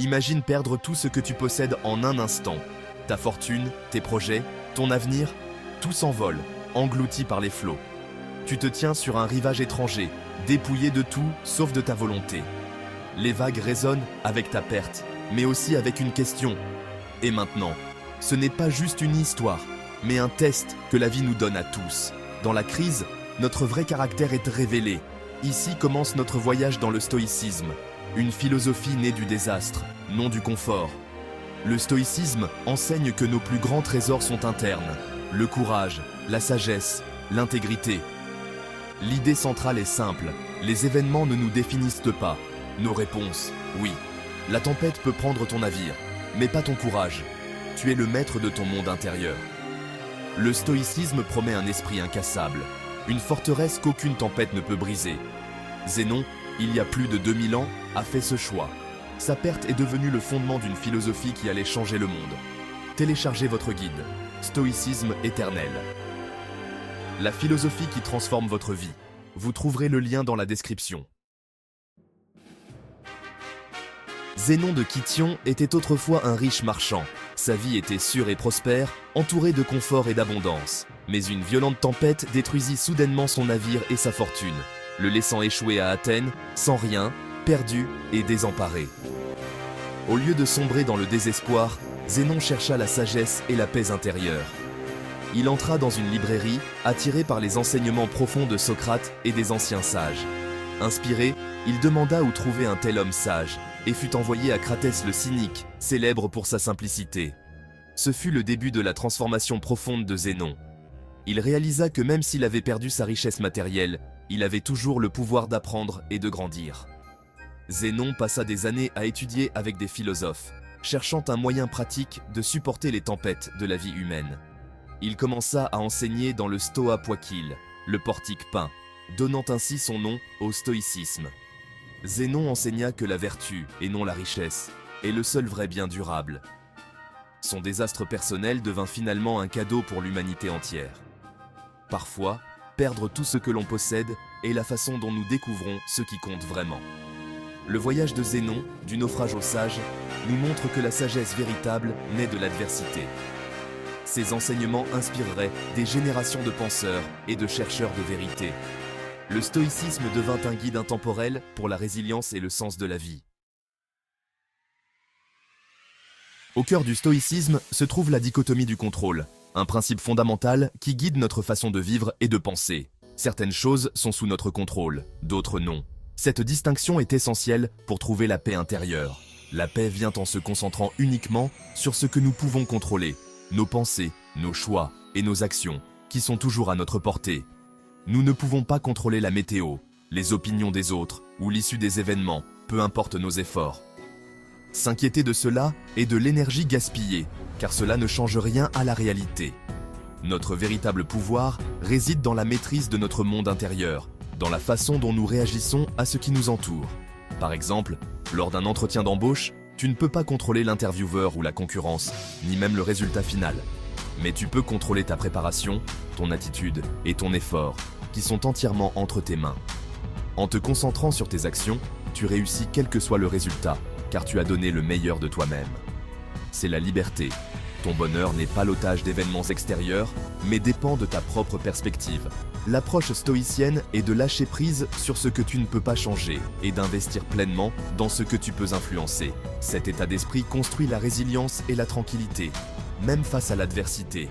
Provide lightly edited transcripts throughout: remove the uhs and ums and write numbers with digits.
Imagine perdre tout ce que tu possèdes en un instant. Ta fortune, tes projets, ton avenir, tout s'envole, englouti par les flots. Tu te tiens sur un rivage étranger, dépouillé de tout sauf de ta volonté. Les vagues résonnent avec ta perte, mais aussi avec une question. Et maintenant, ce n'est pas juste une histoire, mais un test que la vie nous donne à tous. Dans la crise, notre vrai caractère est révélé. Ici commence notre voyage dans le stoïcisme, une philosophie née du désastre, non du confort. Le stoïcisme enseigne que nos plus grands trésors sont internes, le courage, la sagesse, l'intégrité. L'idée centrale est simple, les événements ne nous définissent pas. Nos réponses, oui. La tempête peut prendre ton navire, mais pas ton courage. Tu es le maître de ton monde intérieur. Le stoïcisme promet un esprit incassable, une forteresse qu'aucune tempête ne peut briser. Zénon, il y a plus de 2000 ans, a fait ce choix. Sa perte est devenue le fondement d'une philosophie qui allait changer le monde. Téléchargez votre guide, Stoïcisme éternel. La philosophie qui transforme votre vie. Vous trouverez le lien dans la description. Zénon de Kition était autrefois un riche marchand. Sa vie était sûre et prospère, entourée de confort et d'abondance. Mais une violente tempête détruisit soudainement son navire et sa fortune, le laissant échouer à Athènes, sans rien, perdu et désemparé. Au lieu de sombrer dans le désespoir, Zénon chercha la sagesse et la paix intérieure. Il entra dans une librairie, attiré par les enseignements profonds de Socrate et des anciens sages. Inspiré, il demanda où trouver un tel homme sage, et fut envoyé à Cratès le cynique, célèbre pour sa simplicité. Ce fut le début de la transformation profonde de Zénon. Il réalisa que même s'il avait perdu sa richesse matérielle, il avait toujours le pouvoir d'apprendre et de grandir. Zénon passa des années à étudier avec des philosophes, cherchant un moyen pratique de supporter les tempêtes de la vie humaine. Il commença à enseigner dans le Stoa Poikile, le portique peint, donnant ainsi son nom au stoïcisme. Zénon enseigna que la vertu, et non la richesse, est le seul vrai bien durable. Son désastre personnel devint finalement un cadeau pour l'humanité entière. Parfois, perdre tout ce que l'on possède est la façon dont nous découvrons ce qui compte vraiment. Le voyage de Zénon, du naufrage au sage, nous montre que la sagesse véritable naît de l'adversité. Ses enseignements inspireraient des générations de penseurs et de chercheurs de vérité. Le stoïcisme devint un guide intemporel pour la résilience et le sens de la vie. Au cœur du stoïcisme se trouve la dichotomie du contrôle, un principe fondamental qui guide notre façon de vivre et de penser. Certaines choses sont sous notre contrôle, d'autres non. Cette distinction est essentielle pour trouver la paix intérieure. La paix vient en se concentrant uniquement sur ce que nous pouvons contrôler, nos pensées, nos choix et nos actions, qui sont toujours à notre portée. Nous ne pouvons pas contrôler la météo, les opinions des autres ou l'issue des événements, peu importe nos efforts. S'inquiéter de cela est de l'énergie gaspillée, car cela ne change rien à la réalité. Notre véritable pouvoir réside dans la maîtrise de notre monde intérieur, dans la façon dont nous réagissons à ce qui nous entoure. Par exemple, lors d'un entretien d'embauche, tu ne peux pas contrôler l'intervieweur ou la concurrence, ni même le résultat final. Mais tu peux contrôler ta préparation, ton attitude et ton effort, qui sont entièrement entre tes mains. En te concentrant sur tes actions, tu réussis quel que soit le résultat, car tu as donné le meilleur de toi-même. C'est la liberté. Ton bonheur n'est pas l'otage d'événements extérieurs, mais dépend de ta propre perspective. L'approche stoïcienne est de lâcher prise sur ce que tu ne peux pas changer et d'investir pleinement dans ce que tu peux influencer. Cet état d'esprit construit la résilience et la tranquillité, même face à l'adversité.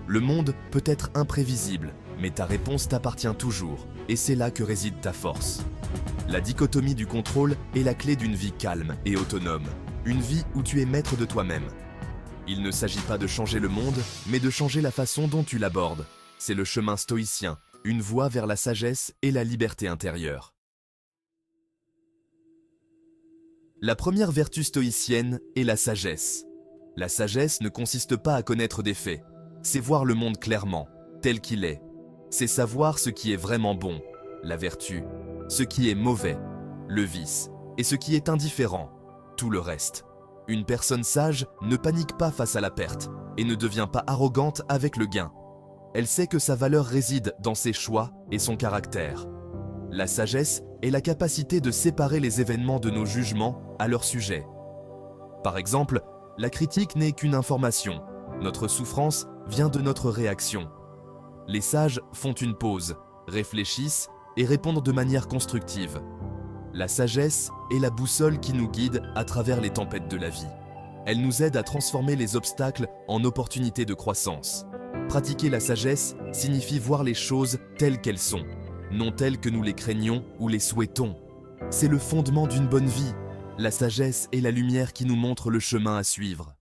Le monde peut être imprévisible, mais ta réponse t'appartient toujours, et c'est là que réside ta force. La dichotomie du contrôle est la clé d'une vie calme et autonome, une vie où tu es maître de toi-même. Il ne s'agit pas de changer le monde, mais de changer la façon dont tu l'abordes. C'est le chemin stoïcien, une voie vers la sagesse et la liberté intérieure. La première vertu stoïcienne est la sagesse. La sagesse ne consiste pas à connaître des faits, c'est voir le monde clairement, tel qu'il est. C'est savoir ce qui est vraiment bon, la vertu, ce qui est mauvais, le vice, et ce qui est indifférent, tout le reste. Une personne sage ne panique pas face à la perte et ne devient pas arrogante avec le gain. Elle sait que sa valeur réside dans ses choix et son caractère. La sagesse est la capacité de séparer les événements de nos jugements à leur sujet. Par exemple, la critique n'est qu'une information. Notre souffrance vient de notre réaction. Les sages font une pause, réfléchissent et répondent de manière constructive. La sagesse est la boussole qui nous guide à travers les tempêtes de la vie. Elle nous aide à transformer les obstacles en opportunités de croissance. Pratiquer la sagesse signifie voir les choses telles qu'elles sont, non telles que nous les craignons ou les souhaitons. C'est le fondement d'une bonne vie. La sagesse est la lumière qui nous montre le chemin à suivre.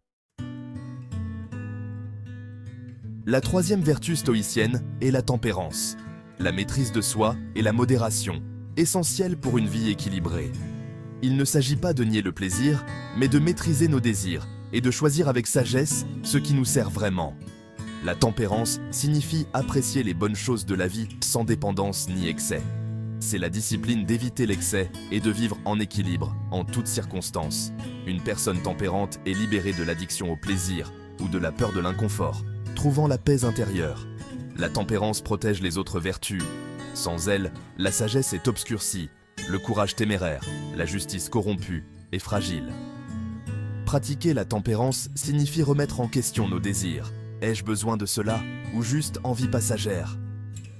La troisième vertu stoïcienne est la tempérance, la maîtrise de soi et la modération, essentielles pour une vie équilibrée. Il ne s'agit pas de nier le plaisir, mais de maîtriser nos désirs et de choisir avec sagesse ce qui nous sert vraiment. La tempérance signifie apprécier les bonnes choses de la vie sans dépendance ni excès. C'est la discipline d'éviter l'excès et de vivre en équilibre en toutes circonstances. Une personne tempérante est libérée de l'addiction au plaisir ou de la peur de l'inconfort, trouvant la paix intérieure. La tempérance protège les autres vertus. Sans elle, la sagesse est obscurcie, le courage téméraire, la justice corrompue et fragile. Pratiquer la tempérance signifie remettre en question nos désirs. Ai-je besoin de cela ou juste envie passagère?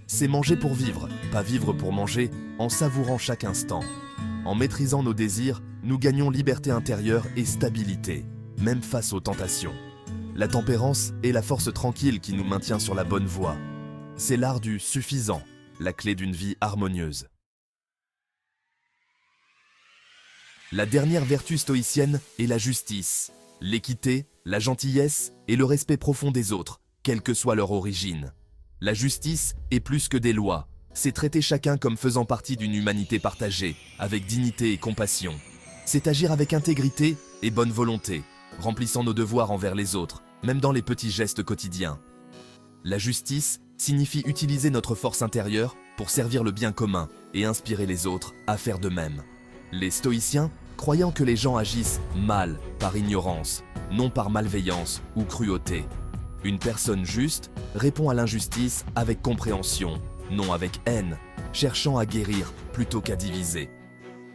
C'est manger pour vivre, pas vivre pour manger, en savourant chaque instant. En maîtrisant nos désirs, nous gagnons liberté intérieure et stabilité, même face aux tentations. La tempérance est la force tranquille qui nous maintient sur la bonne voie. C'est l'art du suffisant, la clé d'une vie harmonieuse. La dernière vertu stoïcienne est la justice, l'équité, la gentillesse et le respect profond des autres, quelle que soit leur origine. La justice est plus que des lois, c'est traiter chacun comme faisant partie d'une humanité partagée, avec dignité et compassion. C'est agir avec intégrité et bonne volonté, remplissant nos devoirs envers les autres, même dans les petits gestes quotidiens. La justice signifie utiliser notre force intérieure pour servir le bien commun et inspirer les autres à faire de même. Les stoïciens, croyant que les gens agissent mal par ignorance, non par malveillance ou cruauté. Une personne juste répond à l'injustice avec compréhension, non avec haine, cherchant à guérir plutôt qu'à diviser.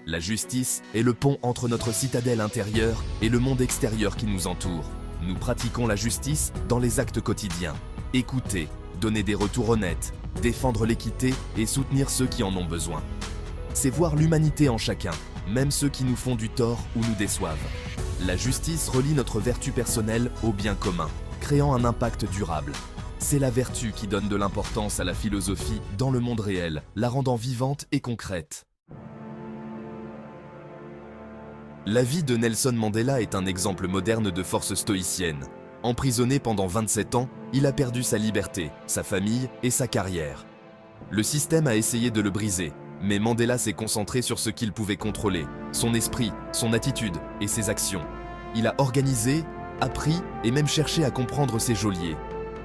La justice est le pont entre notre citadelle intérieure et le monde extérieur qui nous entoure. Nous pratiquons la justice dans les actes quotidiens. Écouter, donner des retours honnêtes, défendre l'équité et soutenir ceux qui en ont besoin. C'est voir l'humanité en chacun, même ceux qui nous font du tort ou nous déçoivent. La justice relie notre vertu personnelle au bien commun, créant un impact durable. C'est la vertu qui donne de l'importance à la philosophie dans le monde réel, la rendant vivante et concrète. La vie de Nelson Mandela est un exemple moderne de force stoïcienne. Emprisonné pendant 27 ans, il a perdu sa liberté, sa famille et sa carrière. Le système a essayé de le briser, mais Mandela s'est concentré sur ce qu'il pouvait contrôler, son esprit, son attitude et ses actions. Il a organisé, appris et même cherché à comprendre ses geôliers.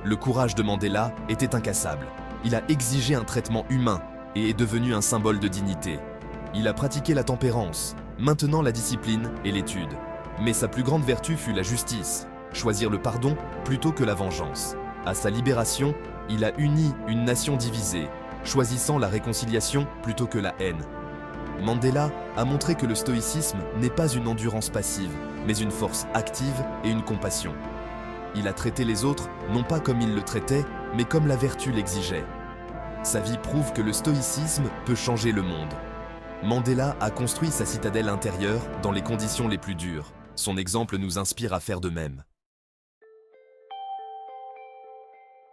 Le courage de Mandela était incassable. Il a exigé un traitement humain et est devenu un symbole de dignité. Il a pratiqué la tempérance, maintenant la discipline et l'étude. Mais sa plus grande vertu fut la justice, choisir le pardon plutôt que la vengeance. À sa libération, il a uni une nation divisée, choisissant la réconciliation plutôt que la haine. Mandela a montré que le stoïcisme n'est pas une endurance passive, mais une force active et une compassion. Il a traité les autres non pas comme il le traitait, mais comme la vertu l'exigeait. Sa vie prouve que le stoïcisme peut changer le monde. Mandela a construit sa citadelle intérieure dans les conditions les plus dures. Son exemple nous inspire à faire de même.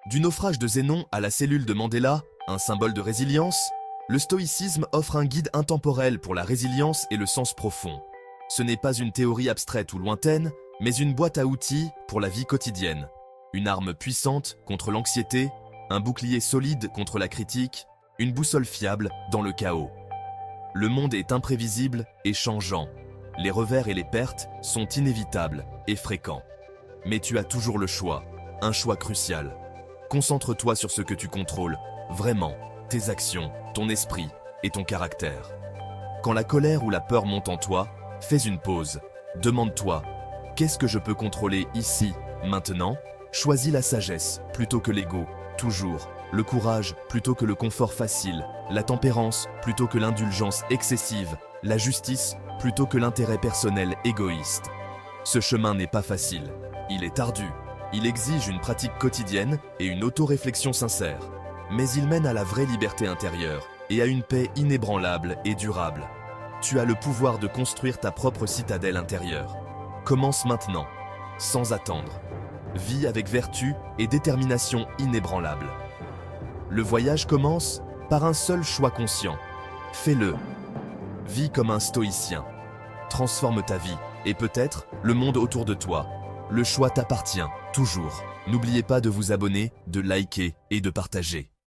Du naufrage de Zénon à la cellule de Mandela, un symbole de résilience, le stoïcisme offre un guide intemporel pour la résilience et le sens profond. Ce n'est pas une théorie abstraite ou lointaine, mais une boîte à outils pour la vie quotidienne. Une arme puissante contre l'anxiété, un bouclier solide contre la critique, une boussole fiable dans le chaos. Le monde est imprévisible et changeant. Les revers et les pertes sont inévitables et fréquents. Mais tu as toujours le choix, un choix crucial. Concentre-toi sur ce que tu contrôles, vraiment, tes actions, ton esprit et ton caractère. Quand la colère ou la peur montent en toi, fais une pause. Demande-toi, qu'est-ce que je peux contrôler ici, maintenant? Choisis la sagesse plutôt que l'ego, toujours. Le courage plutôt que le confort facile, la tempérance plutôt que l'indulgence excessive, la justice plutôt que l'intérêt personnel égoïste. Ce chemin n'est pas facile. Il est ardu. Il exige une pratique quotidienne et une autoréflexion sincère. Mais il mène à la vraie liberté intérieure et à une paix inébranlable et durable. Tu as le pouvoir de construire ta propre citadelle intérieure. Commence maintenant, sans attendre. Vis avec vertu et détermination inébranlable. Le voyage commence par un seul choix conscient. Fais-le. Vis comme un stoïcien. Transforme ta vie et peut-être le monde autour de toi. Le choix t'appartient, toujours. N'oubliez pas de vous abonner, de liker et de partager.